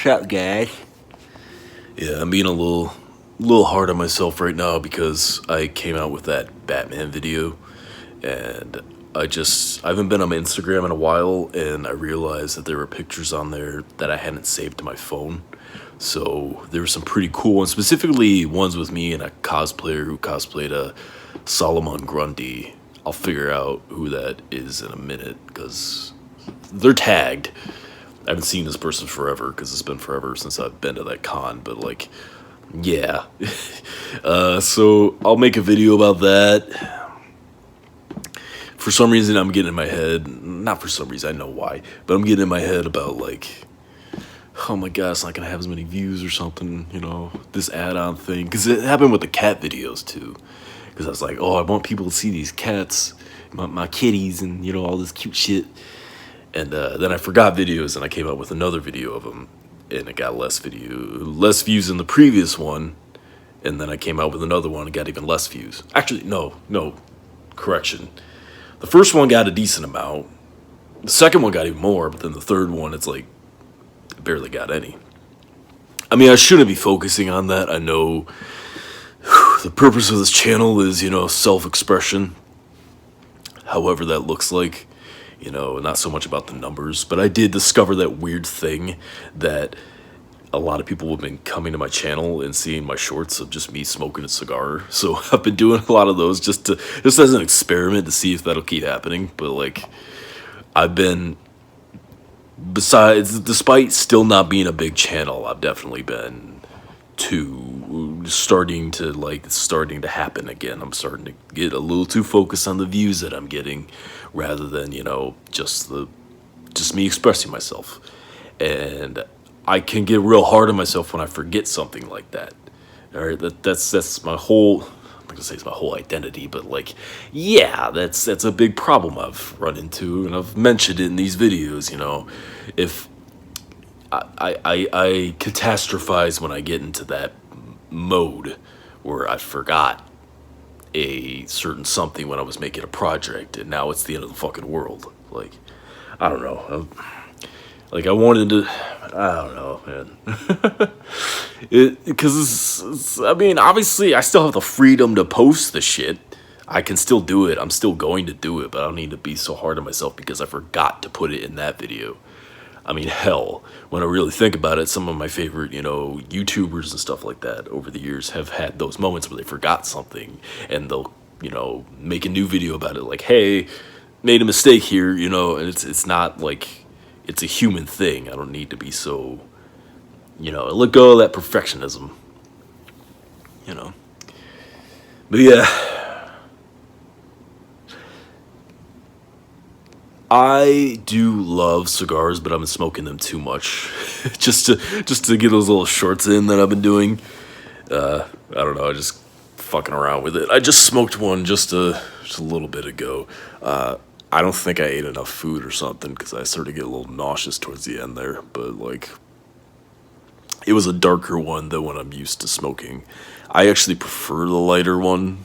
Sup, guys? Yeah, I'm being a little hard on myself right now because I came out with that Batman video, and I haven't been on my Instagram in a while, and I realized that there were pictures on there that I hadn't saved to my phone. So there were some pretty cool ones, specifically ones with me and a cosplayer who cosplayed a Solomon Grundy. I'll figure out who that is in a minute because they're tagged. I haven't seen this person forever because it's been forever since I've been to that con, but like, yeah. So I'll make a video about that. For some reason, I'm getting in my head, not for some reason, I know why, but I'm getting in my head about like, oh my god, it's not gonna have as many views or something, this add-on thing. Because it happened with the cat videos too. Because I was like, oh, I want people to see these cats, my kitties, and all this cute shit. And then I forgot videos, and I came out with another video of them, and it got less views than the previous one. And then I came out with another one and got even less views. Actually, no, correction. The first one got a decent amount. The second one got even more, but then the third one, it's like, it barely got any. I mean, I shouldn't be focusing on that. I know the purpose of this channel is, self-expression. However that looks like. Not so much about the numbers, but I did discover that weird thing that a lot of people have been coming to my channel and seeing my shorts of just me smoking a cigar. So I've been doing a lot of those just as an experiment to see if that'll keep happening. But like, I've been, despite still not being a big channel, I've definitely been starting to happen again. I'm starting to get a little too focused on the views that I'm getting rather than, just me expressing myself. And I can get real hard on myself when I forget something like that. All right, that's my whole, I'm not gonna say it's my whole identity, but like, yeah, that's a big problem I've run into, and I've mentioned it in these videos. If I catastrophize when I get into that mode where I forgot a certain something when I was making a project, and now it's the end of the fucking world. Like, I don't know. I wanted to, I don't know, man. Because I mean, obviously, I still have the freedom to post the shit. I can still do it. I'm still going to do it, but I don't need to be so hard on myself because I forgot to put it in that video. I mean, hell, when I really think about it, some of my favorite, YouTubers and stuff like that over the years have had those moments where they forgot something and they'll, make a new video about it. Like, hey, made a mistake here, and it's not like it's a human thing. I don't need to be so, let go of that perfectionism, But yeah. I do love cigars, but I've been smoking them too much, just to get those little shorts in that I've been doing. I don't know, I just fucking around with it. I just smoked one just a little bit ago. I don't think I ate enough food or something because I started to get a little nauseous towards the end there. But like, it was a darker one than what I'm used to smoking. I actually prefer the lighter one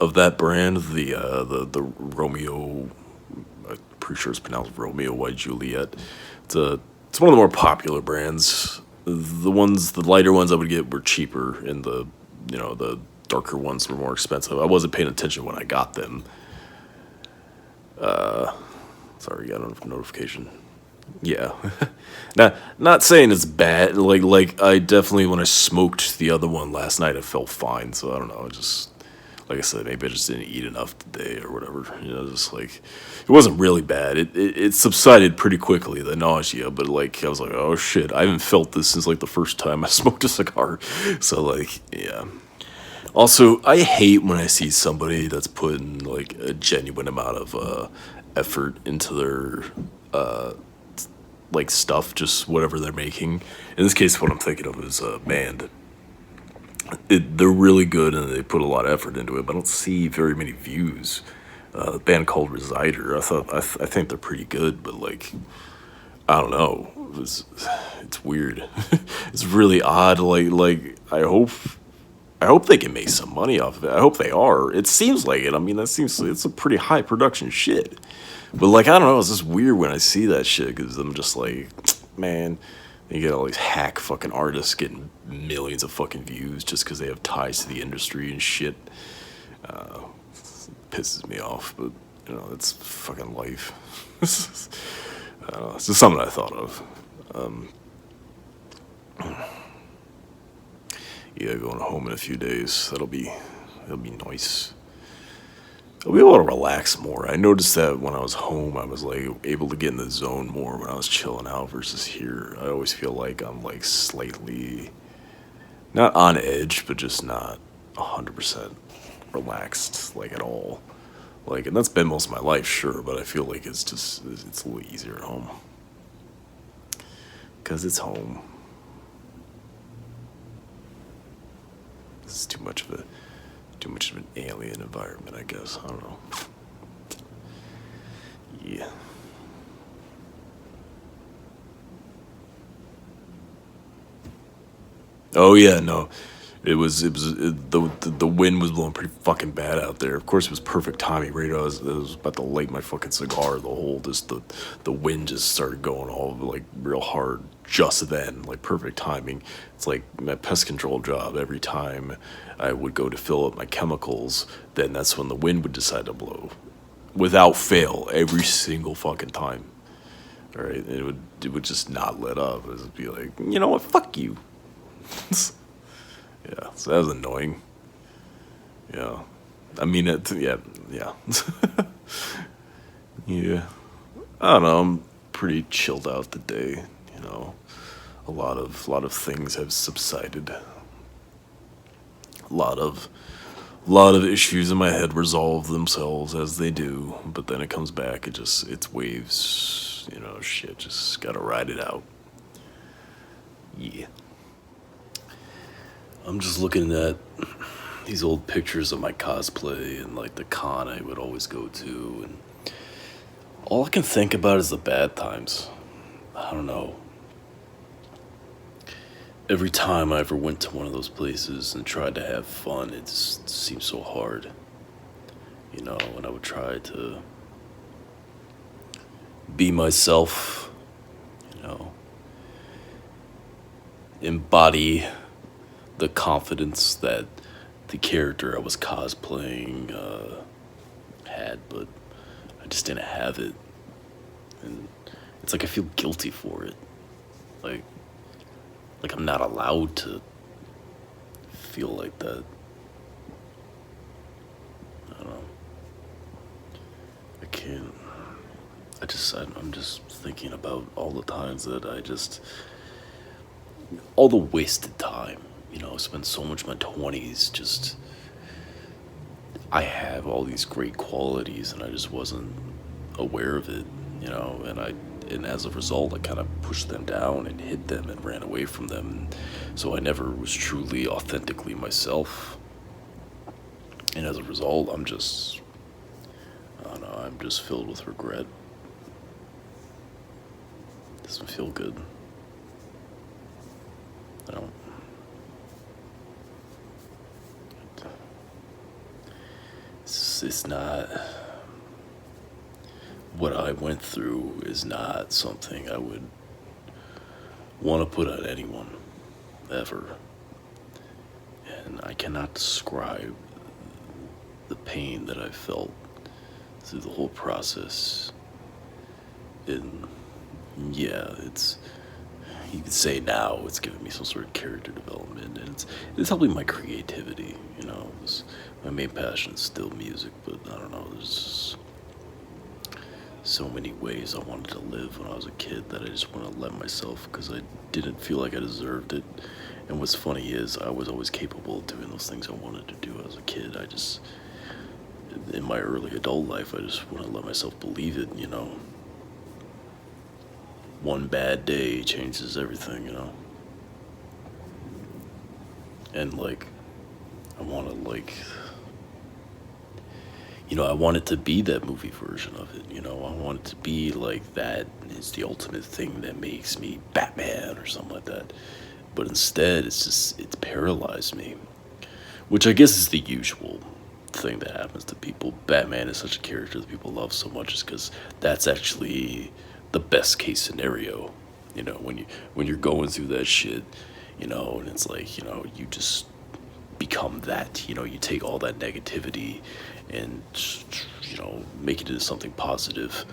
of that brand, the Romeo. Pretty sure it's pronounced Romeo White Juliet. It's one of the more popular brands. The lighter ones I would get were cheaper, and the darker ones were more expensive. I wasn't paying attention when I got them. Sorry, got a notification. Yeah. Not saying it's bad. Like I definitely, when I smoked the other one last night, I felt fine. So I don't know. Like I said, maybe I just didn't eat enough today or whatever. Just like, it wasn't really bad. It subsided pretty quickly, the nausea. But like, I was like, oh shit, I haven't felt this since like the first time I smoked a cigar. So like, yeah. Also, I hate when I see somebody that's putting like a genuine amount of effort into their like stuff, just whatever they're making. In this case, what I'm thinking of is a band. They're really good and they put a lot of effort into it, but I don't see very many views. A band called Resider, I think they're pretty good, but like, I don't know. It's weird. It's really odd. Like I hope they can make some money off of it. I hope they are. It seems like it. I mean, it's a pretty high production shit. But like, I don't know. It's just weird when I see that shit because I'm just like, man, You get all these hack fucking artists getting millions of fucking views just because they have ties to the industry and shit. Uh, Pisses me off, but you know, it's fucking life. I don't know, it's just something I thought of. Um, yeah, going home in a few days. It'll be nice. I'll be able to relax more. I noticed that when I was home, I was like able to get in the zone more when I was chilling out versus here. I always feel like I'm like slightly not on edge, but just not 100% relaxed like at all. Like, and that's been most of my life, sure, but I feel like it's a little easier at home because it's home. This is too much of an alien environment, I guess. I don't know. Yeah. Oh yeah, no. The wind was blowing pretty fucking bad out there. Of course, it was perfect timing. Right, I was about to light my fucking cigar. The wind just started going all like real hard just then, like perfect timing. It's like my pest control job. Every time I would go to fill up my chemicals, then that's when the wind would decide to blow, without fail, every single fucking time. All right, it would just not let up. It would be like, you know what, fuck you. Yeah, so that was annoying. Yeah, I mean it. Yeah, yeah, yeah. I don't know. I'm pretty chilled out today. You know, lot of things have subsided. A lot of issues in my head resolve themselves as they do, but then it comes back. It's waves. You know, shit. Just gotta ride it out. Yeah. I'm just looking at these old pictures of my cosplay and like the con I would always go to, and all I can think about is the bad times. I don't know. Every time I ever went to one of those places and tried to have fun, it just seemed so hard. You know, when I would try to be myself, you know, embody the confidence that the character I was cosplaying had, but I just didn't have it. And it's like I feel guilty for it. Like, like I'm not allowed to feel like that. I don't know. I can't. I'm just thinking about all the times that all the wasted time. You know, I spent so much of my 20s just. I have all these great qualities and I just wasn't aware of it, you know, and as a result, I kind of pushed them down and hid them and ran away from them. So I never was truly authentically myself. And as a result, I don't know, I'm just filled with regret. Doesn't feel good. I don't. It's not. What I went through is not something I would want to put on anyone, ever. And I cannot describe the pain that I felt through the whole process. And yeah, you could say now it's given me some sort of character development, and it's helping my creativity. You know, my main passion is still music, but I don't know. There's so many ways I wanted to live when I was a kid that I just want to let myself because I didn't feel like I deserved it. And what's funny is I was always capable of doing those things I wanted to do as a kid. In my early adult life, I just want to let myself believe it. You know, one bad day changes everything. You know, and like I want to I want it to be that movie version of it. You know, I want it to be like that is the ultimate thing that makes me Batman or something like that. But instead, it's paralyzed me, which I guess is the usual thing that happens to people. Batman is such a character that people love so much is because that's actually the best case scenario. You know, when you're going through that shit, you know, and it's like, you know, you just become that. You know, you take all that negativity and you know, make it into something positive,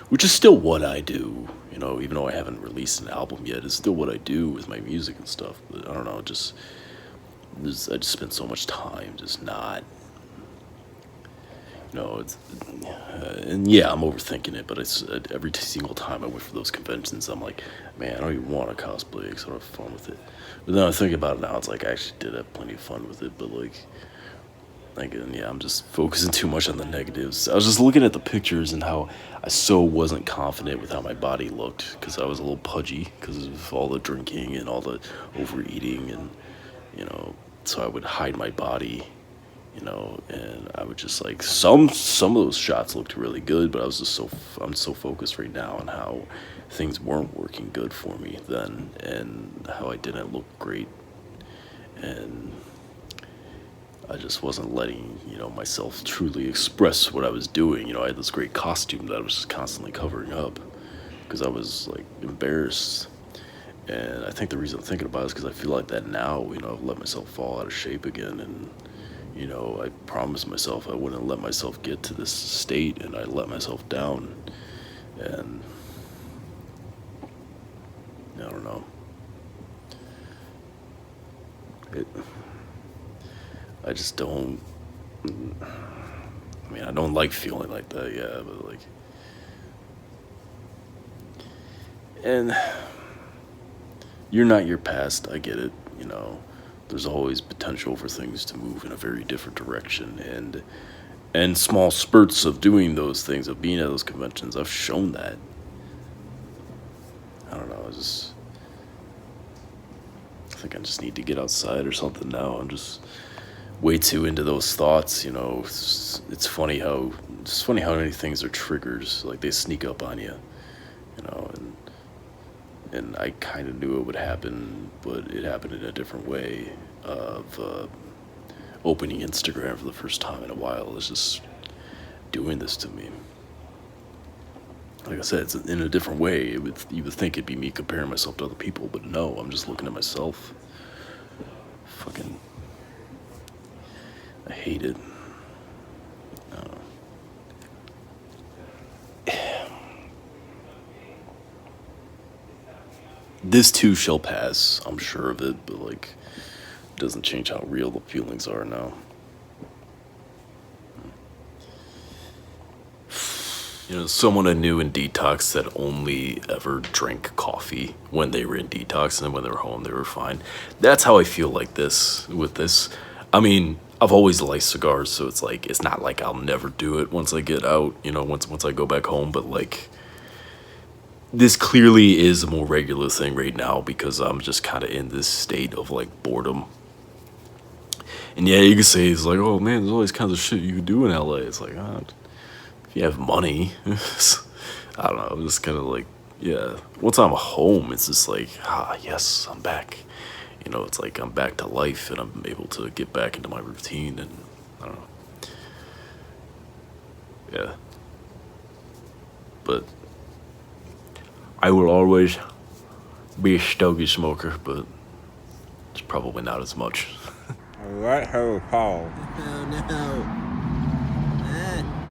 which is still what I do. You know, even though I haven't released an album yet, it's still what I do with my music and stuff. But I don't know, I just spend so much time just not. You know, and yeah, I'm overthinking it, but it's every single time I went for those conventions, I'm like, man, I don't even want to cosplay because I don't have fun with it. But then I think about it now, it's like I actually did have plenty of fun with it, but like, and yeah, I'm just focusing too much on the negatives. I was just looking at the pictures and how I so wasn't confident with how my body looked because I was a little pudgy because of all the drinking and all the overeating, and you know, so I would hide my body, you know, and I would just like some of those shots looked really good, but I'm so focused right now on how things weren't working good for me then and how I didn't look great, and I just wasn't letting, you know, myself truly express what I was doing. You know, I had this great costume that I was just constantly covering up because I was like embarrassed. And I think the reason I'm thinking about it is because I feel like that now, you know, I've let myself fall out of shape again. And, you know, I promised myself I wouldn't let myself get to this state, and I let myself down. And I don't know. It, I just don't. I mean, I don't like feeling like that, yeah, but like. And you're not your past, I get it, you know. There's always potential for things to move in a very different direction, and small spurts of doing those things, of being at those conventions, I've shown that. I don't know, I think I just need to get outside or something now. I'm just way too into those thoughts, you know. It's funny how many things are triggers, like they sneak up on you, you know, and I kind of knew it would happen, but it happened in a different way. Of opening Instagram for the first time in a while is just doing this to me. Like I said, it's in a different way. You would think it'd be me comparing myself to other people, but no, I'm just looking at myself. Fucking, I hate it. This too shall pass, I'm sure of it, but like, it doesn't change how real the feelings are now. You know, someone I knew in detox that only ever drank coffee when they were in detox, and then when they were home, they were fine. That's how I feel like this with this. I mean, I've always liked cigars, so it's like, it's not like I'll never do it once I get out, you know, once I go back home, but like, this clearly is a more regular thing right now because I'm just kind of in this state of like boredom. And yeah, you can say it's like, oh man, there's all these kinds of shit you can do in LA. It's like, if you have money, I don't know. I'm just kind of like, yeah. Once I'm home, it's just like, yes, I'm back. You know, it's like I'm back to life and I'm able to get back into my routine, and I don't know. Yeah. But I will always be a stogie smoker, but it's probably not as much. Let her fall. Oh no.